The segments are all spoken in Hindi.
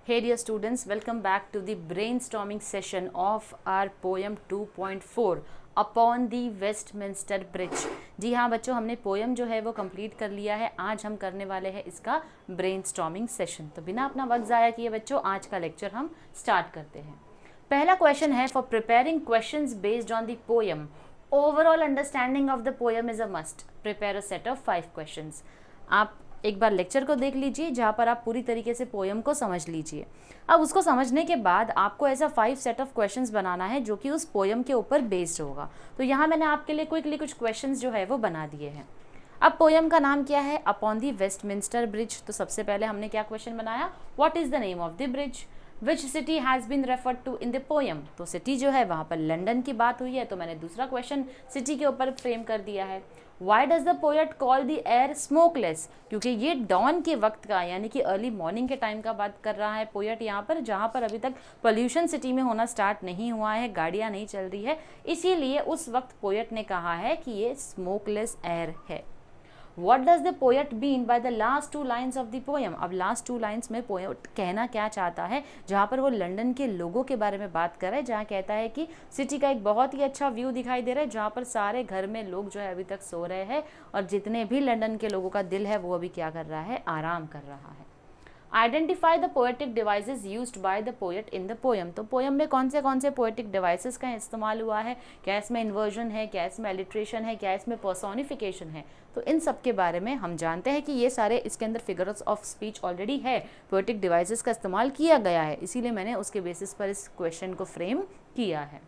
Hey dear students, welcome back to the brainstorming session of our poem 2.4 upon the Westminster bridge. जी हाँ बच्चों, हमने पोएम जो है वो कंप्लीट कर लिया है। आज हम करने वाले हैं इसका ब्रेनस्टॉर्मिंग सेशन। तो बिना अपना वक्त ज़ाया किए बच्चों आज का लेक्चर हम स्टार्ट करते हैं। पहला क्वेश्चन है, for preparing questions based on the poem, overall understanding of the poem is a must. Prepare a set of 5 questions. आप एक बार लेक्चर को देख लीजिए जहाँ पर आप पूरी तरीके से पोएम को समझ लीजिए। अब उसको समझने के बाद आपको ऐसा 5 सेट ऑफ क्वेश्चंस बनाना है जो कि उस पोएम के ऊपर बेस्ड होगा। तो यहाँ मैंने आपके लिए क्विकली कुछ क्वेश्चंस जो है वो बना दिए हैं। अब पोएम का नाम क्या है? Upon the Westminster bridge. तो सबसे पहले हमने क्या क्वेश्चन बनाया? What is the name of the bridge? Which city has been referred to in the poem? तो सिटी जो है वहाँ पर लंदन की बात हुई है, तो मैंने दूसरा क्वेश्चन सिटी के ऊपर फ्रेम कर दिया है। Why does the poet call the air smokeless? क्योंकि ये डॉन के वक्त का यानी कि अर्ली मॉर्निंग के टाइम का बात कर रहा है पोएट यहाँ पर, जहाँ पर अभी तक पोल्यूशन सिटी में होना स्टार्ट नहीं हुआ है, गाड़ियाँ नहीं चल रही है, इसीलिए उस वक्त पोएट ने कहा है कि ये स्मोकलेस एयर है। What does the poet mean by the last 2 lines of the poem? अब लास्ट 2 लाइन्स में पोएट कहना क्या चाहता है, जहाँ पर वो लंदन के लोगों के बारे में बात कर रहा है, जहाँ कहता है कि सिटी का एक बहुत ही अच्छा व्यू दिखाई दे रहा है, जहाँ पर सारे घर में लोग जो है अभी तक सो रहे हैं और जितने भी लंदन के लोगों का दिल है वो अभी क्या कर रहा है? आराम कर रहा है। Identify the poetic devices used by the poet in the poem. तो पोएम में कौन से पोएटिक डिवाइसेस का इस्तेमाल हुआ है? क्या इसमें इन्वर्जन है, क्या इसमें एलिट्रेशन है, क्या इसमें पर्सोनिफिकेशन है? तो इन सब के बारे में हम जानते हैं कि ये सारे इसके अंदर फिगर्स ऑफ स्पीच ऑलरेडी है, पोएटिक डिवाइसेस का इस्तेमाल किया गया है, इसीलिए मैंने उसके बेसिस पर इस क्वेश्चन को फ्रेम किया है।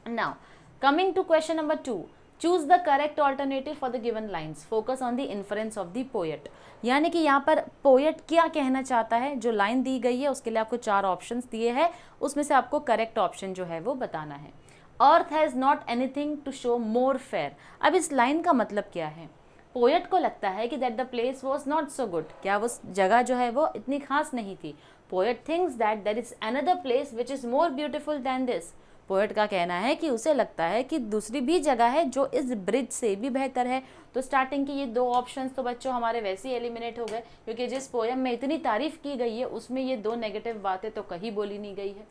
Now coming to question number 2, choose the correct alternative for the given lines, focus on the inference of the poet. यानी कि यहाँ पर पोएट क्या कहना चाहता है, जो लाइन दी गई है उसके लिए आपको 4 ऑप्शंस दिए हैं, उसमें से आपको करेक्ट ऑप्शन जो है वो बताना है। Earth has not anything to show more fair. अब इस लाइन का मतलब क्या है? पोएट को लगता है कि that the place was not so good, क्या वो जगह जो है वो इतनी खास नहीं थी। Poet thinks that there is another place which is more beautiful than this. Poet का कहना है कि उसे लगता है कि दूसरी भी जगह है जो इस ब्रिज से भी बेहतर है। तो स्टार्टिंग की ये 2 ऑप्शंस तो बच्चों हमारे वैसे ही एलिमिनेट हो गए, क्योंकि जिस पोएम में इतनी तारीफ की गई है उसमें ये 2 नेगेटिव बातें तो कहीं बोली नहीं गई है।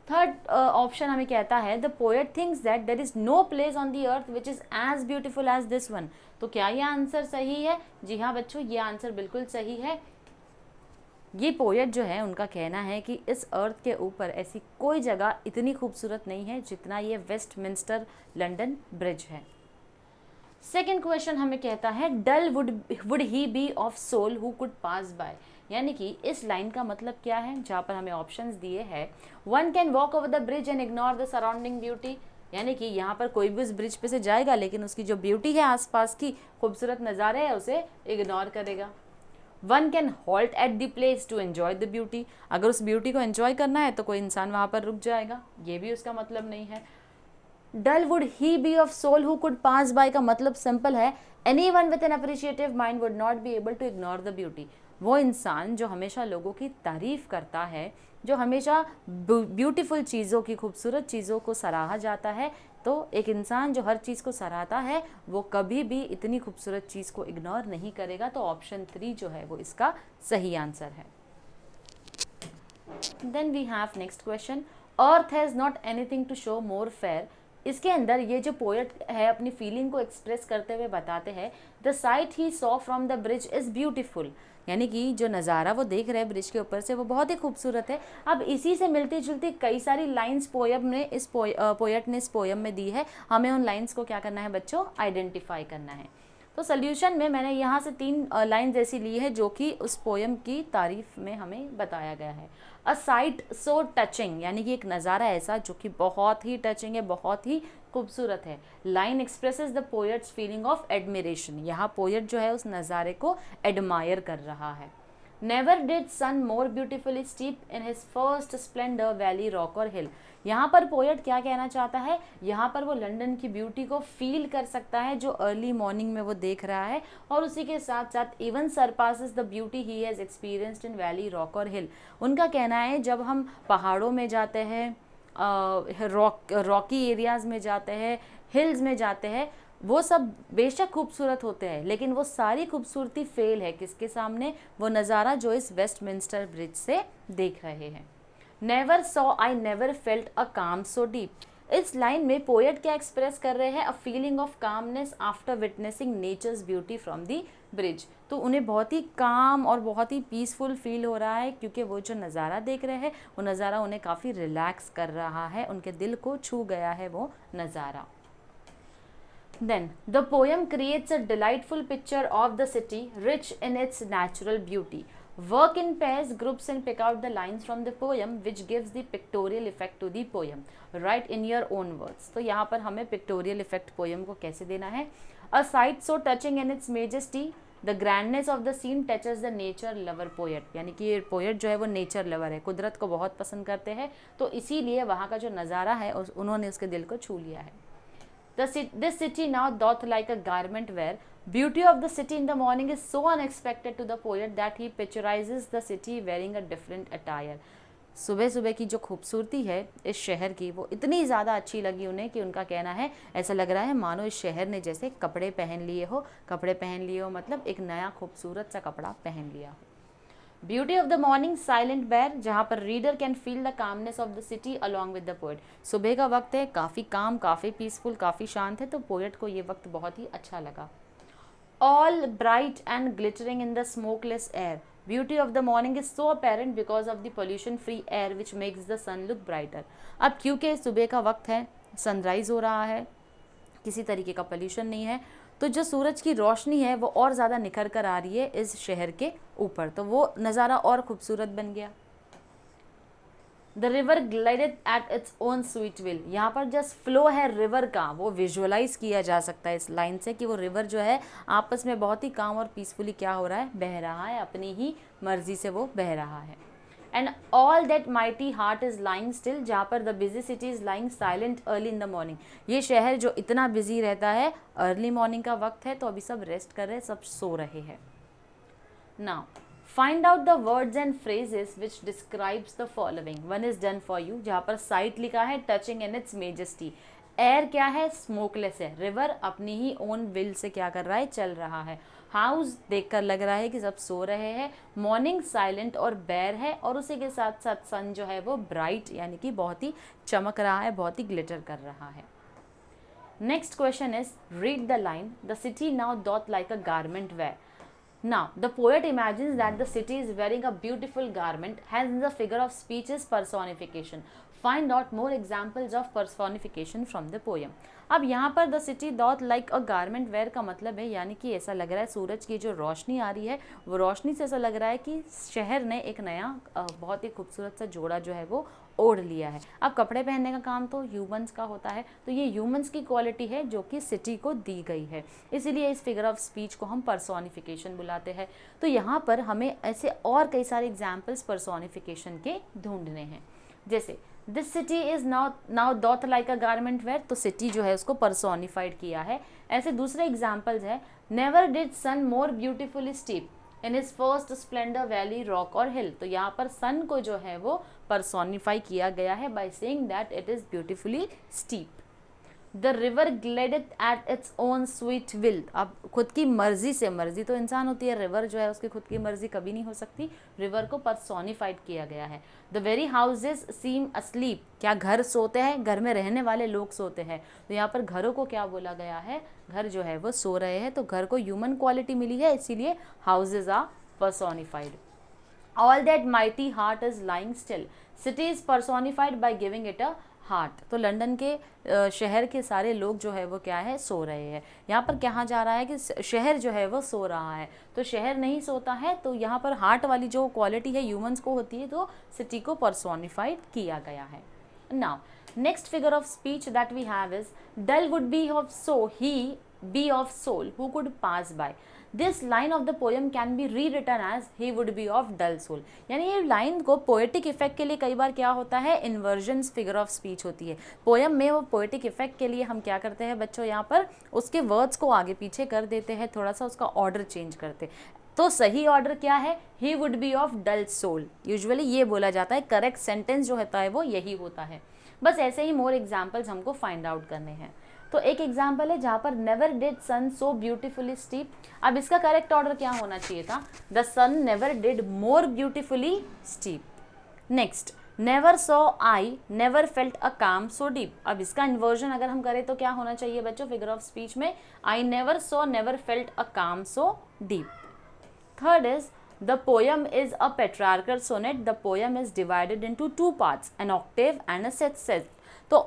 थर्ड ऑप्शन हमें कहता है the poet thinks that there is no place on the earth which is as beautiful as this one. तो क्या ये आंसर सही है? जी हाँ बच्चों, ये आंसर बिल्कुल सही है। ये पोएट जो है उनका कहना है कि इस अर्थ के ऊपर ऐसी कोई जगह इतनी खूबसूरत नहीं है जितना ये वेस्टमिंस्टर लंदन ब्रिज है। सेकेंड क्वेश्चन हमें कहता है dull would he be of soul who could pass by. यानी कि इस लाइन का मतलब क्या है, जहाँ पर हमें ऑप्शंस दिए हैं, one can walk over the bridge and ignore the surrounding beauty. यानी कि यहाँ पर कोई भी उस ब्रिज पे से जाएगा लेकिन उसकी जो ब्यूटी है, आसपास की खूबसूरत नज़ारे है, उसे इग्नोर करेगा। One can halt at the place to enjoy the beauty. अगर उस ब्यूटी को एन्जॉय करना है तो कोई इंसान वहाँ पर रुक जाएगा, ये भी उसका मतलब नहीं है। Dull would he be of soul who could pass by का मतलब सिंपल है, anyone with an appreciative mind would not be able to ignore the beauty. वो इंसान जो हमेशा लोगों की तारीफ करता है, जो हमेशा ब्यूटीफुल चीज़ों की, खूबसूरत चीज़ों को सराहा जाता है, तो एक इंसान जो हर चीज़ को सराहता है वो कभी भी इतनी खूबसूरत चीज़ को इग्नोर नहीं करेगा। तो ऑप्शन 3 जो है वो इसका सही आंसर है। Then we have next question, earth has not anything to show more fair. इसके अंदर ये जो पोएट है अपनी फीलिंग को एक्सप्रेस करते हुए बताते हैं, the site he saw from the bridge is beautiful. यानी कि जो नज़ारा वो देख रहे हैं ब्रिज के ऊपर से वो बहुत ही खूबसूरत है। अब इसी से मिलती जुलती कई सारी लाइंस पोएट ने इस पोएम में दी है, हमें उन लाइंस को क्या करना है बच्चों? आइडेंटिफाई करना है। तो सोल्यूशन में मैंने यहाँ से 3 लाइन्स ऐसी ली है जो कि उस पोएम की तारीफ में हमें बताया गया है। अ साइट सो टचिंग, यानी कि एक नज़ारा ऐसा जो कि बहुत ही टचिंग है, बहुत ही खूबसूरत है। Line expresses the poets feeling of admiration. यहाँ पोएट जो है उस नज़ारे को एडमायर कर रहा है। Never did sun more beautifully steep in his first splendour valley rock और हिल। यहाँ पर पोएट क्या कहना चाहता है? यहाँ पर वो लंदन की ब्यूटी को फील कर सकता है जो अर्ली मॉर्निंग में वो देख रहा है, और उसी के साथ साथ even surpasses the beauty he has experienced in valley rock और हिल। उनका कहना है जब हम पहाड़ों में जाते हैं, रॉकी एरियाज़ में जाते हैं, हिल्स में जाते हैं, वो सब बेशक खूबसूरत होते हैं, लेकिन वो सारी खूबसूरती फेल है किसके सामने? वो नज़ारा जो इस वेस्टमिंस्टर ब्रिज से देख रहे हैं। Never saw I never felt a calm so deep. इस लाइन में पोएट क्या एक्सप्रेस कर रहे हैं? A feeling of calmness after witnessing nature's beauty from the bridge. तो उन्हें बहुत ही काम और बहुत ही पीसफुल फील हो रहा है, क्योंकि वो जो नज़ारा देख रहे हैं वो नज़ारा उन्हें काफ़ी रिलैक्स कर रहा है, उनके दिल को छू गया है वो नज़ारा। Then, the poem creates a delightful picture of the city, rich in its natural beauty. Work in pairs, groups, and pick out the lines from the poem which gives the pictorial effect to the poem. Write in your own words. तो यहाँ पर हमें pictorial effect poem को कैसे देना है? A sight so touching in its majesty, the grandness of the scene touches the nature lover poet. यानी कि ये poet जो है वो nature lover है, कुदरत को बहुत पसंद करते हैं, तो इसीलिए वहाँ का जो नज़ारा है उन्होंने उसके दिल को छू लिया है। This city now doth like a garment wear. Beauty of the city in the morning is so unexpected to the poet that he picturizes the city wearing a different attire. सुबह सुबह की जो खूबसूरती है इस शहर की वो इतनी ज़्यादा अच्छी लगी उन्हें कि उनका कहना है ऐसा लग रहा है मानो इस शहर ने जैसे कपड़े पहन लिए हो। कपड़े पहन लिए हो मतलब एक नया खूबसूरत सा कपड़ा पहन लिया हो। Beauty of the morning silent bare, जहाँ पर reader can feel the calmness of the city along with the poet. सुबह का वक्त है, काफ़ी काम, काफ़ी पीसफुल, काफ़ी शांत है, तो पोएट को ये वक्त बहुत ही अच्छा लगा। All bright and glittering in the smokeless air, beauty of the morning is so apparent because of the pollution free air which makes the sun look brighter. अब क्योंकि सुबह का वक्त है, सनराइज हो रहा है, किसी तरीके का पोल्यूशन नहीं है, तो जो सूरज की रोशनी है वो और ज़्यादा निखर कर आ रही है इस शहर के ऊपर, तो वो नज़ारा और खूबसूरत बन गया। The river glided eight its own sweet will, यहाँ पर जस्ट फ्लो है रिवर का, वो विजुअलाइज किया जा सकता है इस लाइन से कि वो रिवर जो है आपस में बहुत ही काम और पीसफुली क्या हो रहा है, बह रहा है, अपनी ही मर्जी से वो बह रहा है। And all that mighty heart is lying still, जहाँ पर the busy city is lying silent early in the morning. ये शहर जो इतना बिजी रहता है, अर्ली मॉर्निंग का वक्त है तो अभी सब रेस्ट कर रहे हैं, सब सो रहे हैं। Now find out the words and phrases which describes the following. One is done for you, जहाँ पर साइट लिखा है touching in its majesty, air क्या है, स्मोकलेस है, रिवर अपनी ही ओन विल से क्या कर रहा है, चल रहा है, हाउस देखकर लग रहा है कि सब सो रहे हैं, मॉर्निंग साइलेंट और बेयर है, और उसी के साथ साथ सन जो है वो ब्राइट यानी कि बहुत ही चमक रहा है, बहुत ही ग्लिटर कर रहा है। Next question is read the line, the city now doth like a garment wear. Now, the poet imagines that the city is wearing a beautiful garment, hence the figure of speech is personification. Find out more examples of personification from the poem. अब यहाँ पर the city doth like a garment wear का मतलब है यानी कि ऐसा लग रहा है सूरज की जो रोशनी आ रही है वो रोशनी से ऐसा लग रहा है कि शहर ने एक नया बहुत ही खूबसूरत सा जोड़ा जो है वो ओढ़ लिया है। अब कपड़े पहनने का काम तो ह्यूमंस का होता है, तो ये ह्यूमंस की क्वालिटी है जो कि सिटी को दी गई है, इसीलिए इस फिगर ऑफ स्पीच को हम पर्सोनिफिकेशन बुलाते हैं। तो यहाँ पर हमें ऐसे और कई सारे एग्जाम्पल्स पर्सोनिफिकेशन के ढूंढने हैं, जैसे this city is now doth like a garment wear, तो सिटी जो है उसको पर्सोनिफाइड किया है। ऐसे दूसरे एग्जाम्पल्स है, never did sun more beautifully steep in his first splendour valley rock और हिल, तो यहाँ पर सन को जो है वो पर्सोनिफाई किया गया है by saying that it is beautifully steep. The river glideth at its own sweet will, अब खुद की मर्जी से, मर्जी तो इंसान होती है, रिवर जो है उसकी खुद की मर्जी कभी नहीं हो सकती, रिवर को पर्सोनिफाइड किया गया है। The very houses seem asleep, क्या घर सोते हैं, घर में रहने वाले लोग सोते हैं, तो यहाँ पर घरों को क्या बोला गया है, घर जो है वो सो रहे हैं, तो घर को ह्यूमन क्वालिटी मिली है इसीलिए houses are personified. All that mighty heart is lying still, city is personified by giving it a heart, तो लंदन के शहर के सारे लोग जो है वो क्या है, सो रहे हैं। यहाँ पर कहा जा रहा है कि शहर जो है वो सो रहा है, तो शहर नहीं सोता है, तो यहाँ पर हार्ट वाली जो क्वालिटी है ह्यूमंस को होती है, तो सिटी को पर्सोनिफाइड किया गया है। Now next figure of speech that we have is dull would be of so he be of soul who could pass by. This line of the poem can be rewritten as he would be of dull soul, यानी ये लाइन को पोएटिक इफेक्ट के लिए कई बार क्या होता है, इन्वर्जन्स फिगर ऑफ स्पीच होती है पोएम में, वो पोएटिक इफेक्ट के लिए हम क्या करते हैं बच्चों, यहाँ पर उसके वर्ड्स को आगे पीछे कर देते हैं, थोड़ा सा उसका ऑर्डर चेंज करते। तो सही ऑर्डर क्या है, he would be of dull soul, usually ये बोला जाता है, करेक्ट सेंटेंस जो होता है वो यही होता है। बस ऐसे ही मोर एग्जाम्पल्स हमको फाइंड आउट करने हैं। तो एक एग्जाम्पल है जहाँ पर never did sun so beautifully steep. अब इसका करेक्ट ऑर्डर क्या होना चाहिए था, the sun never did more beautifully steep. Next, never saw I never felt a calm so deep. अब इसका इन्वर्जन अगर हम करें तो क्या होना चाहिए बच्चों, फिगर ऑफ स्पीच में I never saw never felt a calm so deep. Third is the poem is a petrarchal sonnet. The poem is divided into two parts, an octave and a sestet. तो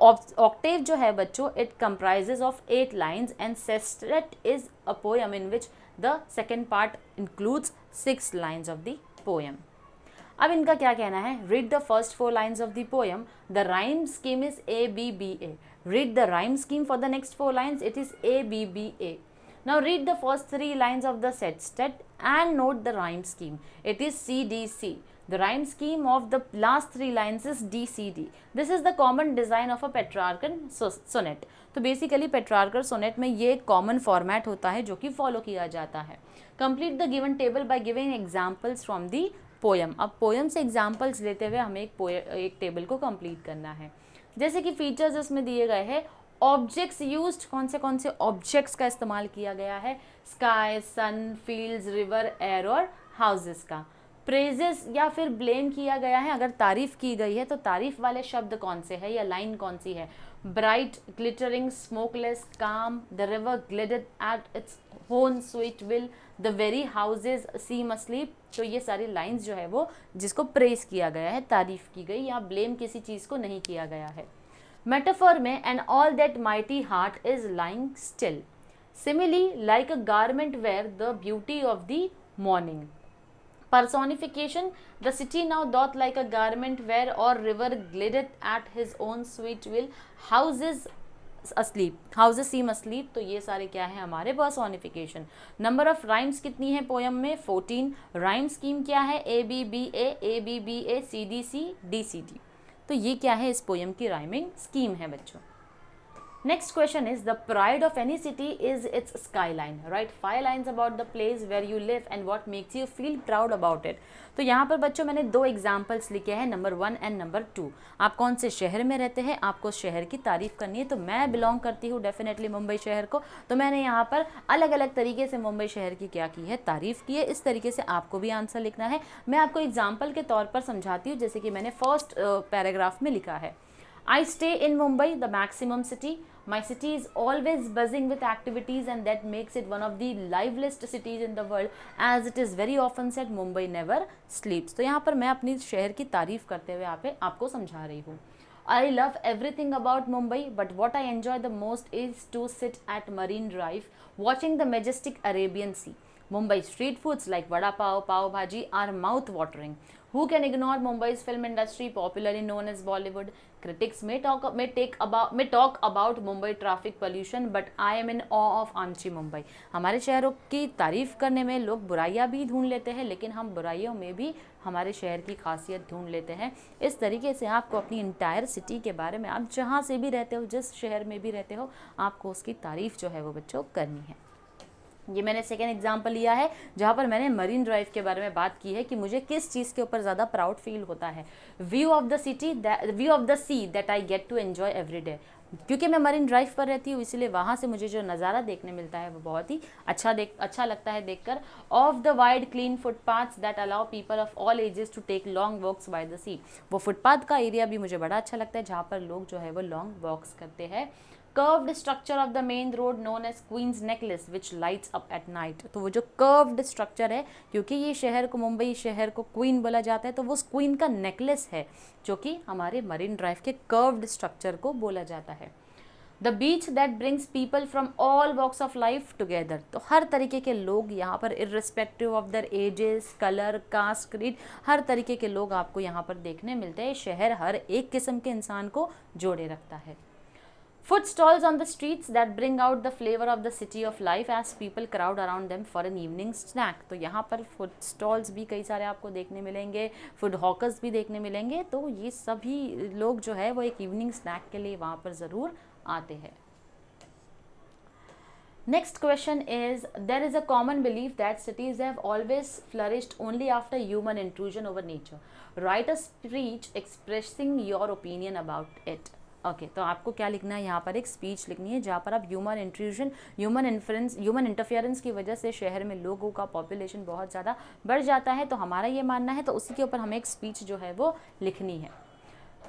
octave जो है बच्चों, it comprises of 8 lines and sestet is a poem in which the second part includes 6 lines of the poem. अब इनका क्या कहना है, read the first 4 lines of the poem. The rhyme scheme is A B B A. Read the rhyme scheme for the next 4 lines. It is A B B A. Now read the first 3 lines of the sestet and note the rhyme scheme. It is C D C. The rhyme scheme of the last 3 lines is D C D. This is the common design of a Petrarchan sonnet. तो बेसिकली पेट्रार्कल सोनेट में ये कॉमन फॉर्मेट होता है जो कि फॉलो किया जाता है। Complete the given table by giving examples from the poem. अब पोएम से एग्जाम्पल्स लेते हुए हमें एक टेबल को कंप्लीट करना है। जैसे कि फीचर्स इसमें दिए गए हैं, ऑब्जेक्ट्स यूज्ड, कौन से ऑब्जेक्ट्स का इस्तेमाल किया गया है, स्काई, सन, फील्ड्स, रिवर, एयर और हाउसेस का। प्रेजेस या फिर ब्लेम किया गया है, अगर तारीफ की गई है तो तारीफ वाले शब्द कौन से है या लाइन कौन सी है, bright, glittering, smokeless, calm, the river glided at its own sweet will, the very houses seem asleep. तो ये सारी लाइंस जो है वो जिसको प्रेज किया गया है, तारीफ की गई, या ब्लेम किसी चीज़ को नहीं किया गया है। मेटाफर में and all that mighty heart is lying still. Simile like a garment wear the beauty of the morning. Personification, the city now doth like a garment wear or river glideth at his own sweet will, houses seem asleep। तो ये सारे क्या है हमारे पर्सोनिफिकेशन। नंबर ऑफ राइम्स कितनी है पोयम में, 14। राइम स्कीम क्या है, A B B A C D C D C D. तो ये क्या है इस पोयम की राइमिंग स्कीम है बच्चों। Next question is, the pride of any city is its skyline. Write 5 lines about the place where you live and what makes you feel proud about it. तो यहाँ पर बच्चों मैंने 2 एग्जाम्पल्स लिखे हैं, नंबर 1 एंड नंबर 2। आप कौन से शहर में रहते हैं, आपको शहर की तारीफ करनी है। तो मैं बिलोंग करती हूँ डेफिनेटली मुंबई शहर को, तो मैंने यहाँ पर अलग अलग तरीके से मुंबई शहर की क्या की है, तारीफ की है। इस तरीके से आपको भी आंसर लिखना है। मैं आपको एग्जाम्पल के तौर पर समझाती हूँ, जैसे कि मैंने फर्स्ट पैराग्राफ में लिखा है, I stay in Mumbai, the maximum city. My city is always buzzing with activities and that makes it one of the liveliest cities in the world, as it is very often said Mumbai never sleeps. तो यहाँ पर मैं अपनी शहर की तारीफ करते हुए यहाँ पे आपको समझा रही हूँ। I love everything about Mumbai, but what I enjoy the most is to sit at Marine Drive watching the majestic Arabian Sea. Mumbai street foods like vada pav, pav bhaji are mouth-watering. Who can ignore Mumbai's film industry, popularly known as Bollywood? Critics may talk about Mumbai traffic pollution, but I am in awe of Amchi Mumbai. हमारे शहरों की तारीफ करने में लोग बुराइयां भी ढूंढ लेते हैं, लेकिन हम बुराइयों में भी हमारे शहर की खासियत ढूंढ लेते हैं। इस तरीके से आपको अपनी इंटायर सिटी के बारे में, आप जहाँ से भी रहते हो, जिस शहर में भी रहते हो, आपको उसकी तारीफ जो है वो बच्चों करनी है। ये मैंने सेकेंड एग्जाम्पल लिया है जहाँ पर मैंने मरीन ड्राइव के बारे में बात की है कि मुझे किस चीज़ के ऊपर ज़्यादा प्राउड फील होता है। View of the sea that I get to enjoy every day. क्योंकि मैं मरीन ड्राइव पर रहती हूँ, इसलिए वहाँ से मुझे जो नज़ारा देखने मिलता है वो बहुत ही अच्छा लगता है देखकर। Of the wide clean footpaths that allow people of all ages to take long walks by the sea. वो फुटपाथ का एरिया भी मुझे बड़ा अच्छा लगता है जहाँ पर लोग जो है वो लॉन्ग वॉक्स करते हैं। Curved structure of the main road known as queen's necklace which lights up at night. तो वो जो कर्व्ड स्ट्रक्चर है, क्योंकि ये शहर को, मुंबई शहर को क्वीन बोला जाता है, तो वो क्वीन का नेकलेस है जो कि हमारे मरीन ड्राइव के कर्व्ड स्ट्रक्चर को बोला जाता है। The beach that brings people from all walks of life together. तो हर तरीके के लोग यहाँ पर, irrespective of their ages, colour, caste, creed, हर तरीके के लोग आपको यहाँ पर देखने मिलते हैं। शहर हर एक किस्म के इंसान को जोड़े रखता है। Food stalls on the streets that bring out the flavor of the city of life as people crowd around them for an evening snack। तो यहाँ पर फूड स्टॉल्स भी कई सारे आपको देखने मिलेंगे, फूड हॉकर्स भी देखने मिलेंगे। तो ये सभी लोग जो है वो एक इवनिंग स्नैक के लिए वहाँ पर ज़रूर आते हैं। Next question is, there is a common belief that cities have always flourished only after human intrusion over nature. Write a speech expressing your opinion about it. Okay तो आपको क्या लिखना है, यहाँ पर एक स्पीच लिखनी है जहाँ पर आप ह्यूमन इंट्रूजन, ह्यूमन इंटरफेरेंस की वजह से शहर में लोगों का पॉपुलेशन बहुत ज़्यादा बढ़ जाता है, तो हमारा ये मानना है, तो उसी के ऊपर हमें एक स्पीच जो है वो लिखनी है।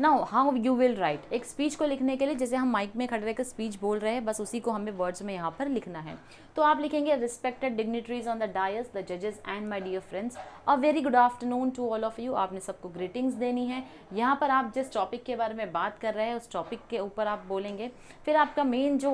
Now how you will write, एक स्पीच को लिखने के लिए जैसे हम माइक में खड़े रहकर स्पीच बोल रहे हैं, बस उसी को हमें वर्ड्स में यहाँ पर लिखना है। तो आप लिखेंगे respected dignitaries on the dais, the जजेस and my dear friends, a very good afternoon to all of you. आपने सबको ग्रीटिंग्स देनी है। यहाँ पर आप जिस टॉपिक के बारे में बात कर रहे हैं उस टॉपिक के ऊपर आप बोलेंगे। फिर आपका मेन जो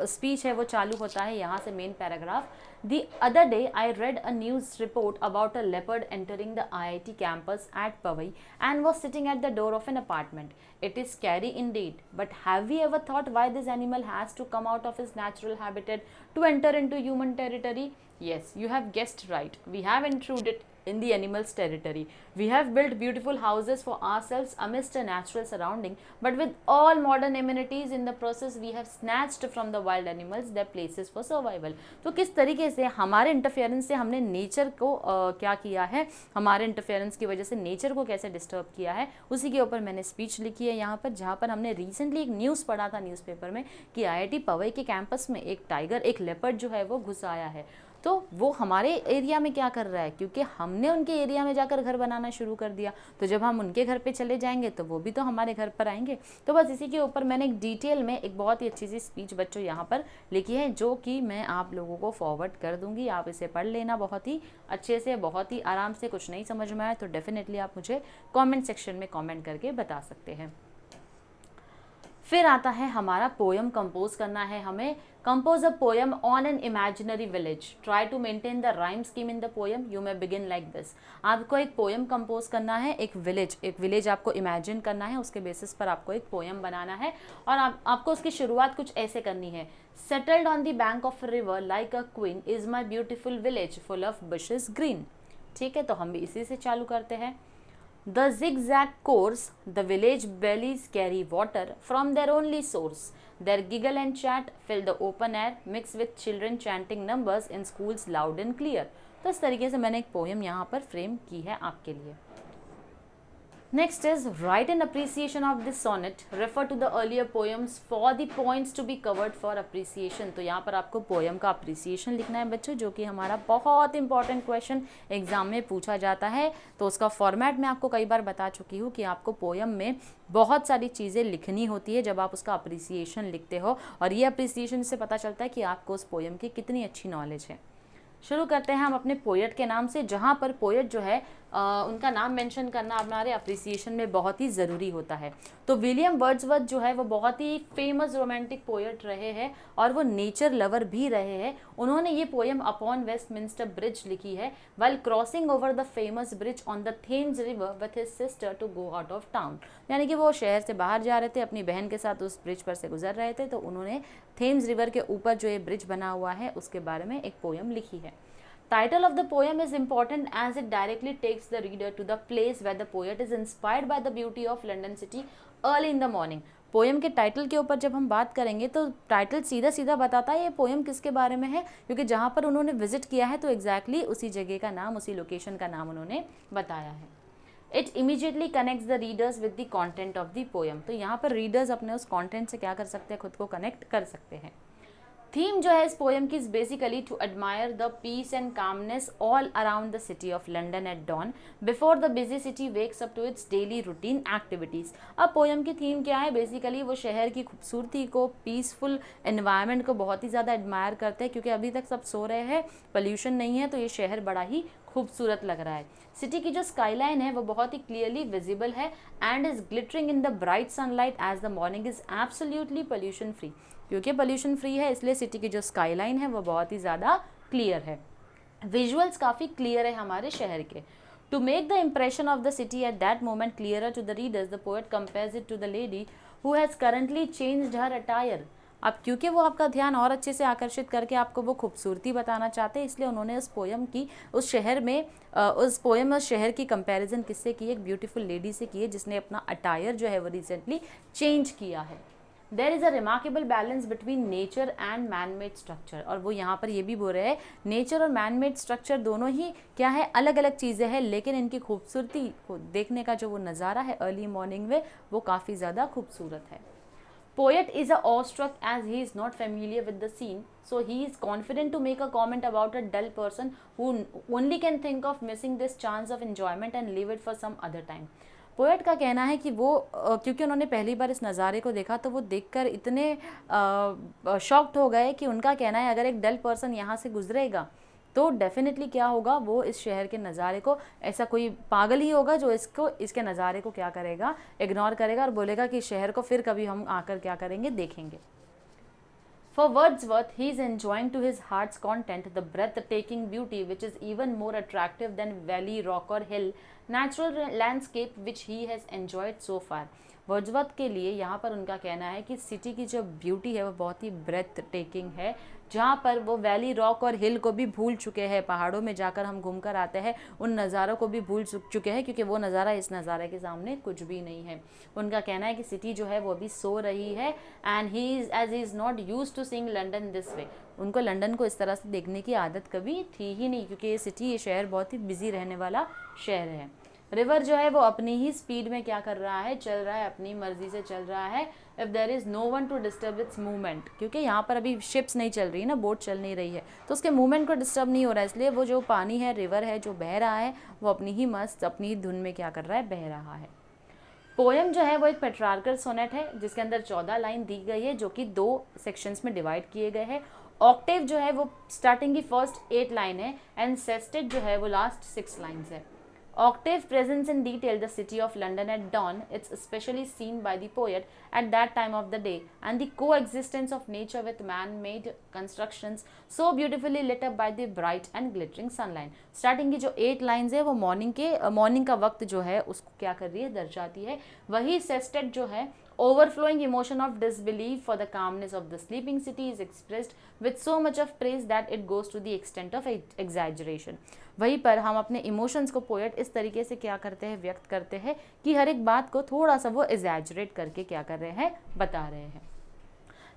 स्पीच है वो चालू होता है यहाँ से, main paragraph. The other day, I read a news report about a leopard entering the IIT campus at Powai and was sitting at the door of an apartment. It is scary indeed, but have we ever thought why this animal has to come out of his natural habitat to enter into human territory? Yes, you have guessed right. We have intruded in the animal's territory. We have built beautiful houses for ourselves amidst a natural surrounding, but with all modern amenities in the process, we have snatched from the wild animals their places for survival. तो किस तरीके से हमारे इंटरफेरेंस से हमने नेचर को क्या किया है, हमारे इंटरफेरेंस की वजह से नेचर को कैसे डिस्टर्ब किया है, उसी के ऊपर मैंने स्पीच लिखी है यहाँ पर, जहाँ पर हमने रिसेंटली एक न्यूज़ पढ़ा था न्यूज़पेपर में कि IIT पवई के कैंपस में एक टाइगर, एक लेपर्ड जो है वो घुस आया है। तो वो हमारे एरिया में क्या कर रहा है, क्योंकि हमने उनके एरिया में जाकर घर बनाना शुरू कर दिया, तो जब हम उनके घर पे चले जाएंगे तो वो भी तो हमारे घर पर आएंगे। तो बस इसी के ऊपर मैंने एक डिटेल में एक बहुत ही अच्छी सी स्पीच बच्चों यहाँ पर लिखी है, जो कि मैं आप लोगों को फॉरवर्ड कर दूंगी। आप इसे पढ़ लेना बहुत ही अच्छे से, बहुत ही आराम से। कुछ नहीं समझ में आया तो डेफिनेटली आप मुझे कॉमेंट सेक्शन में कॉमेंट करके बता सकते हैं। फिर आता है हमारा पोयम कंपोज करना है हमें। Compose a poem on an imaginary village, try to maintain the rhyme scheme in the poem, you may begin like this. आपको एक पोयम कंपोज करना है, एक विलेज आपको इमेजिन करना है, उसके बेसिस पर आपको एक पोयम बनाना है और आपको उसकी शुरुआत कुछ ऐसे करनी है। Settled on the bank of a river like a queen is my beautiful village full of bushes green. ठीक है, तो हम भी इसी से चालू करते हैं। The zigzag course, the village bellies carry water from their only source. Their giggle and chat fill the open air, mixed with children chanting numbers in schools loud and clear. तो इस तरीके से मैंने एक पोएम यहाँ पर फ्रेम की है आपके लिए। Next is write an appreciation of this sonnet. Refer to the earlier poems for the points to be covered for appreciation. तो यहाँ पर आपको पोएम का अप्रिसिएशन लिखना है बच्चों, जो कि हमारा बहुत इंपॉर्टेंट क्वेश्चन एग्जाम में पूछा जाता है। तो उसका फॉर्मेट मैं आपको कई बार बता चुकी हूँ कि आपको पोएम में बहुत सारी चीज़ें लिखनी होती है जब आप उसका अप्रिसिएशन लिखते हो, और ये अप्रिसिएशन से पता चलता है कि आपको उस पोएम की कितनी अच्छी नॉलेज है। शुरू करते हैं हम अपने पोएट के नाम से, जहाँ पर पोएट जो है उनका नाम मेंशन करना हमारे अप्रिसिएशन में बहुत ही ज़रूरी होता है। तो विलियम वर्ड्सवर्थ जो है वो बहुत ही फेमस रोमांटिक पोएट रहे हैं और वो नेचर लवर भी रहे हैं। उन्होंने ये पोएम अपॉन वेस्टमिंस्टर ब्रिज लिखी है, while crossing over the famous bridge on the Thames river with his sister to go out of town. यानी कि वो शहर से बाहर जा रहे थे, अपनी बहन के साथ उस ब्रिज पर से गुजर रहे थे, तो उन्होंने थेम्स रिवर के ऊपर जो ये ब्रिज बना हुआ है उसके बारे में एक पोएम लिखी है। Title of the poem is important as it directly takes the reader to the place where the poet is inspired by the beauty of London city early in the morning. Poem के टाइटल के ऊपर जब हम बात करेंगे तो टाइटल सीधा सीधा बताता है ये पोएम किसके बारे में है, क्योंकि जहाँ पर उन्होंने विजिट किया है तो एग्जैक्टली उसी जगह का नाम, उसी लोकेशन का नाम उन्होंने बताया है। It immediately connects the readers with the content of the poem. तो यहाँ पर रीडर्स अपने उस कॉन्टेंट से क्या कर सकते हैं, खुद को कनेक्ट कर सकते हैं। थीम जो है इस पोएम की is basically to admire the peace and calmness all around the city of London at dawn before the busy city wakes up to its daily routine activities. अब पोएम की थीम क्या है, बेसिकली वो शहर की खूबसूरती को, पीसफुल एनवायरनमेंट को बहुत ही ज़्यादा एडमायर करते हैं, क्योंकि अभी तक सब सो रहे हैं, पोल्यूशन नहीं है, तो ये शहर बड़ा ही खूबसूरत लग रहा है। सिटी की जो स्काईलाइन है वो बहुत ही क्लियरली विजिबल है and is glittering in the bright sunlight as the morning is absolutely pollution free. क्योंकि पोल्यूशन फ्री है इसलिए सिटी की जो स्काईलाइन है वो बहुत ही ज़्यादा क्लियर है। विजुअल्स काफ़ी क्लियर है हमारे शहर के। To make the impression of the city at that moment clearer to the readers, the poet compares it to the lady who has currently changed her attire. अब क्योंकि वो आपका ध्यान और अच्छे से आकर्षित करके आपको वो खूबसूरती बताना चाहते हैं, इसलिए उन्होंने उस पोएम की उस शहर की कंपैरिजन किससे की, एक ब्यूटीफुल लेडी से की है जिसने अपना अटायर जो है वो रिसेंटली चेंज किया है। There is a remarkable balance between nature and man made structure. और वो यहाँ पर ये भी बोल रहे हैं नेचर और मैन मेड स्ट्रक्चर दोनों ही क्या है, अलग अलग चीज़ें हैं, लेकिन इनकी खूबसूरती को देखने का जो वो नज़ारा है अर्ली मॉर्निंग में वो काफ़ी ज़्यादा खूबसूरत है। Poet is awestruck as he is not familiar with the scene, so he is confident to make a comment about a dull person who only can think of missing this chance of enjoyment and leave it for some other time. Poet का कहना है कि वो क्योंकि उन्होंने पहली बार इस नज़ारे को देखा तो वो देखकर इतने शॉक्ड हो गए कि उनका कहना है अगर एक डल पर्सन यहाँ से गुजरेगा तो डेफिनेटली क्या होगा, वो इस शहर के नज़ारे को, ऐसा कोई पागल ही होगा जो इसके नज़ारे को क्या करेगा, इग्नोर करेगा और बोलेगा कि शहर को फिर कभी हम आकर क्या करेंगे, देखेंगे. For Wordsworth, he is enjoying to his heart's content the breathtaking beauty which is even more attractive than valley, rock or hill, natural landscape which he has enjoyed so far. Wordsworth के लिए यहाँ पर उनका कहना है कि सिटी की जो ब्यूटी है वो बहुत ही ब्रेथ टेकिंग है, जहाँ पर वो वैली, रॉक और हिल को भी भूल चुके हैं, पहाड़ों में जाकर हम घूमकर आते हैं उन नज़ारों को भी भूल चुके हैं क्योंकि वो नज़ारा इस नज़ारे के सामने कुछ भी नहीं है. उनका कहना है कि सिटी जो है वो अभी सो रही है and he is not used to seeing London this way. उनको लंदन को इस तरह से देखने की आदत कभी थी ही नहीं क्योंकि ये शहर बहुत ही बिजी रहने वाला शहर है. रिवर जो है वो अपनी ही स्पीड में क्या कर रहा है, चल रहा है, अपनी मर्जी से चल रहा है. If there is no one to disturb its movement, क्योंकि यहाँ पर अभी शिप्स नहीं चल रही ना, बोट चल नहीं रही है तो उसके मूवमेंट को डिस्टर्ब नहीं हो रहा है, इसलिए वो जो पानी है, रिवर है जो बह रहा है वो अपनी ही मस्त अपनी ही धुन में क्या कर रहा है, बह रहा है. पोएम जो है वो एक पेट्रार्कल सोनेट है जिसके अंदर 14 लाइन दी गई है जो कि 2 सेक्शंस में डिवाइड किए गए हैं. ऑक्टेव जो है वो स्टार्टिंग की फर्स्ट 8 लाइन है एंड सेस्टेट जो है वो लास्ट 6 लाइन्स है. Octave presents in detail the city of London at dawn. It's especially seen by the poet at that time of the day, and the coexistence of nature with man-made constructions so beautifully lit up by the bright and glittering sunlight. Starting की जो 8 lines है वो मॉर्निंग का वक्त जो है उसको क्या कर रही है, दर्शाती है. वही सेस्टेट जो है overflowing emotion of disbelief for the calmness of the sleeping city is expressed with so much of praise that it goes to the extent of exaggeration. वहीं पर हम अपने इमोशंस को पोएट इस तरीके से क्या करते हैं, व्यक्त करते हैं कि हर एक बात को थोड़ा सा वो एग्जैजरेट करके क्या कर रहे हैं, बता रहे हैं.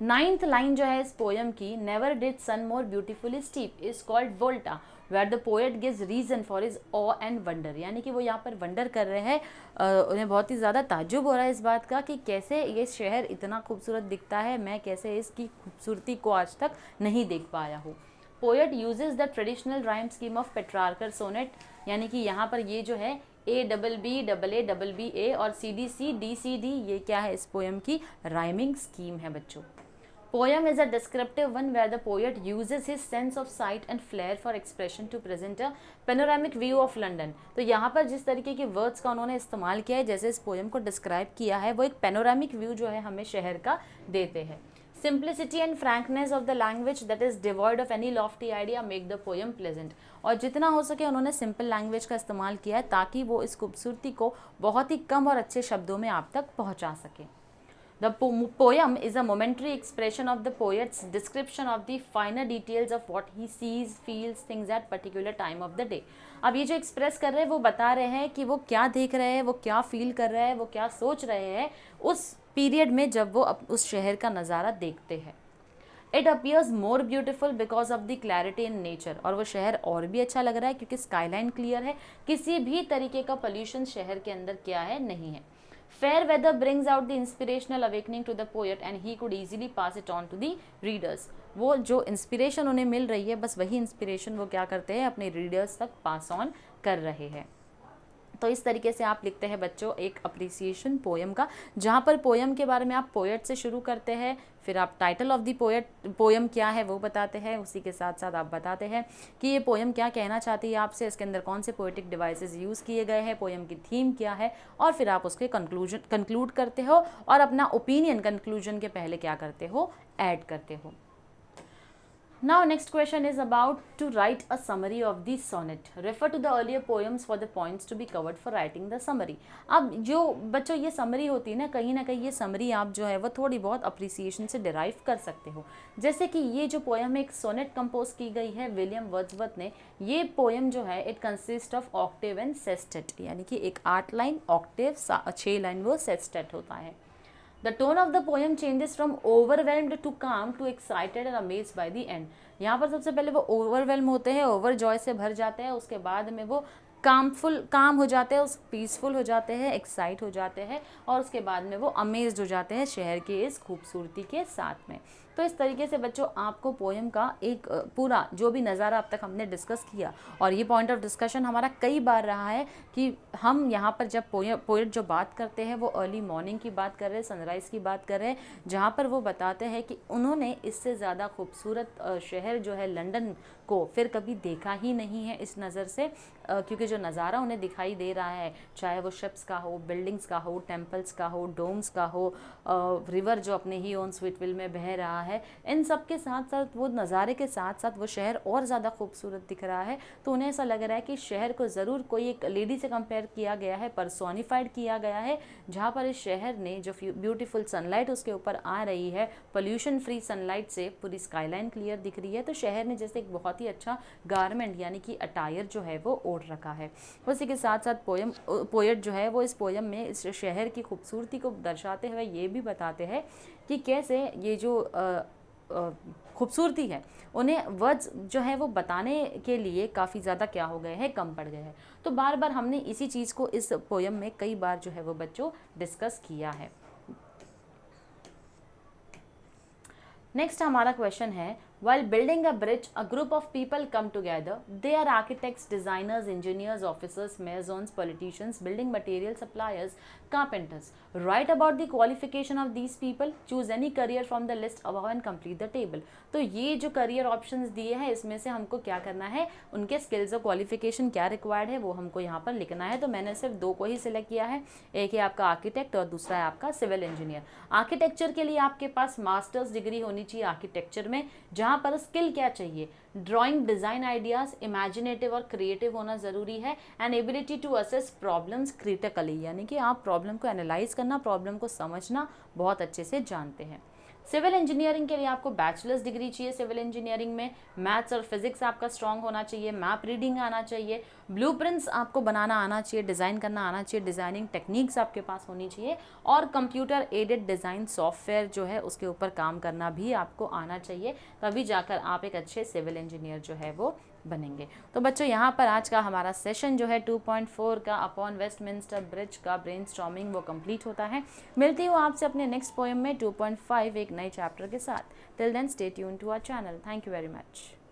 9th लाइन जो है इस पोएम की, never did sun more beautifully steep, is called volta where the poet gives reason for his awe and wonder. यानी कि वो यहाँ पर वंडर कर रहे हैं, उन्हें बहुत ही ज़्यादा ताज्जुब हो रहा है इस बात का कि कैसे ये शहर इतना खूबसूरत दिखता है, मैं कैसे इसकी खूबसूरती को आज तक नहीं देख पाया हूँ. Poet uses the traditional rhyme scheme of petrarchan sonnet, यानी कि यहाँ पर ये जो है A-BB-AA-BBA और CDC-DCD ये क्या है, इस पोएम की राइमिंग स्कीम है बच्चों. Poem is a descriptive one where the poet uses his sense of sight and flair for expression to present a panoramic view of London. तो यहाँ पर जिस तरीके के वर्ड्स का उन्होंने इस्तेमाल किया है, जैसे इस पोएम को डिस्क्राइब किया है, वो एक पेनोरामिक व्यू जो है हमें शहर का देते हैं. Simplicity and frankness of the language that is devoid of any lofty idea make the poem pleasant. और जितना हो सके उन्होंने सिंपल लैंग्वेज का इस्तेमाल किया है ताकि वो इस खूबसूरती को बहुत ही कम और अच्छे शब्दों में आप तक पहुँचा सके. The poem is a momentary expression of the poet's description of the finer details of what he sees, feels, things at particular time of the day. अब ये जो एक्सप्रेस कर रहे हैं वो बता रहे हैं कि वो क्या देख रहे हैं, वो क्या फील कर रहे हैं, वो क्या सोच रहे हैं उस पीरियड में जब वो उस शहर का नज़ारा देखते हैं. It appears more beautiful because of the clarity in nature, और वो शहर और भी अच्छा लग रहा है क्योंकि स्काईलाइन क्लियर है, किसी भी तरीके का पोल्यूशन शहर के अंदर क्या है, नहीं है. Fair weather brings out the inspirational awakening to the poet and he could easily pass it on to the readers. वो जो इंस्पिरेशन उन्हें मिल रही है बस वही इंस्पिरेशन वो क्या करते हैं, अपने रीडर्स तक पास ऑन कर रहे हैं. तो इस तरीके से आप लिखते हैं बच्चों एक अप्रिसिएशन पोएम का, जहाँ पर पोएम के बारे में आप पोएट से शुरू करते हैं, फिर आप टाइटल ऑफ द पोएम क्या है वो बताते हैं, उसी के साथ साथ आप बताते हैं कि ये पोएम क्या कहना चाहती है आपसे, इसके अंदर कौन से पोएटिक डिवाइसेस यूज़ किए गए हैं, पोएम की थीम क्या है, और फिर आप उसके कंक्लूड करते हो और अपना ओपिनियन कंक्लूजन के पहले क्या करते हो, ऐड करते हो. Now next question is about to write a summary of the sonnet. Refer to the earlier poems for the points to be covered for writing the summary. अब जो बच्चों ये समरी होती है ना कहीं ये समरी आप जो है वो थोड़ी बहुत अप्रिसिएशन से डिराइव कर सकते हो. जैसे कि ये जो पोएम एक सोनेट कंपोज की गई है विलियम वर्ड्सवर्थ ने, ये पोएम जो है it consist of Octave and sestet, यानी कि एक 8 लाइन ऑक्टेव, 6 लाइन वो सेस्टेट होता है. The tone of the poem changes from overwhelmed to calm to excited and amazed by the end. यहाँ पर सबसे पहले वो overwhelm होते हैं, overjoy से भर जाते हैं, उसके बाद में वो काम हो जाते हैं, उस पीसफुल हो जाते हैं, एक्साइट हो जाते हैं और उसके बाद में वो अमेज्ड हो जाते हैं शहर की इस खूबसूरती के साथ में। तो इस तरीके से बच्चों आपको पोएम का एक पूरा जो भी नज़ारा अब तक हमने डिस्कस किया, और ये पॉइंट ऑफ डिस्कशन हमारा कई बार रहा है कि हम यहाँ पर जब पोएट जो बात करते हैं वो अर्ली मॉर्निंग की बात कर रहे हैं, सनराइज़ की बात कर रहे हैं, जहाँ पर वो बताते हैं कि उन्होंने इससे ज़्यादा खूबसूरत शहर जो है लंदन को फिर कभी देखा ही नहीं है इस नज़र से, क्योंकि जो नज़ारा उन्हें दिखाई दे रहा है, चाहे वो शिप्स का हो, बिल्डिंग्स का हो, टेम्पल्स का हो, डोम्स का हो, रिवर जो अपने ही ओन स्वीटविल में बह रहा है, इन सब के साथ साथ वो नज़ारे के साथ साथ वो शहर और ज़्यादा खूबसूरत दिख रहा है। तो उन्हें ऐसा लग रहा है कि शहर को ज़रूर कोई एक लेडी से कंपेयर किया गया है, पर्सोनिफाइड किया गया है, जहाँ पर इस शहर ने जो ब्यूटीफुल सनलाइट उसके ऊपर आ रही है, पोल्यूशन फ्री सनलाइट से पूरी स्काईलाइन क्लियर दिख रही है, तो शहर ने जैसे एक बहुत ही अच्छा गारमेंट यानी कि अटायर जो है वो ओढ़ रखा है। उसी के साथ साथ पोएट जो है वो इस पोएम में इस शहर की खूबसूरती को दर्शाते हुए ये भी बताते हैं कि कैसे ये जो खूबसूरती है उन्हें वर्ड्स जो है वो बताने के लिए काफ़ी ज़्यादा क्या हो गए हैं, कम पड़ गए हैं। तो बार बार हमने इसी चीज़ को इस पोएम में कई बार जो है वो बच्चों डिस्कस किया है। नेक्स्ट हमारा क्वेश्चन है, while building a bridge, a group of people come together. They are architects, designers, engineers, officers, masons, politicians, building material suppliers, carpenters. Write about the qualification of these people. Choose any career from the list above and complete the table. तो ये जो करियर ऑप्शंस दिए हैं इसमें से हमको क्या करना है, उनके स्किल्स और क्वालिफिकेशन क्या रिक्वायर्ड है वो हमको यहाँ पर लिखना है। तो मैंने सिर्फ दो को ही सिलेक्ट किया है, एक है आपका आर्किटेक्ट और दूसरा है आपका सिविल इंजीनियर। आर्किटेक्चर के लिए आपके पास मास्टर्स डिग्री होनी चाहिए आर्किटेक्चर में, जहाँ पर स्किल क्या चाहिए, ड्राइंग, डिजाइन आइडियाज, इमेजिनेटिव और क्रिएटिव होना जरूरी है, and ability to assess problems critically, यानी कि आप प्रॉब्लम को एनालाइज करना, प्रॉब्लम को समझना बहुत अच्छे से जानते हैं। सिविल इंजीनियरिंग के लिए आपको बैचलर्स डिग्री चाहिए, सिविल इंजीनियरिंग में मैथ्स और फिजिक्स आपका स्ट्रांग होना चाहिए, मैप रीडिंग आना चाहिए, ब्लूप्रिंट्स आपको बनाना आना चाहिए, डिज़ाइन करना आना चाहिए, डिज़ाइनिंग टेक्निक्स आपके पास होनी चाहिए, और कंप्यूटर एडेड डिज़ाइन सॉफ्टवेयर जो है उसके ऊपर काम करना भी आपको आना चाहिए, तभी जाकर आप एक अच्छे सिविल इंजीनियर जो है वो बनेंगे। तो बच्चों यहाँ पर आज का हमारा सेशन जो है 2.4 का अपॉन वेस्टमिंस्टर ब्रिज का ब्रेनस्टॉर्मिंग वो कंप्लीट होता है। मिलती हूँ आपसे अपने नेक्स्ट पोएम में 2.5 एक नए चैप्टर के साथ। Till then stay tune to our channel. Thank you very much.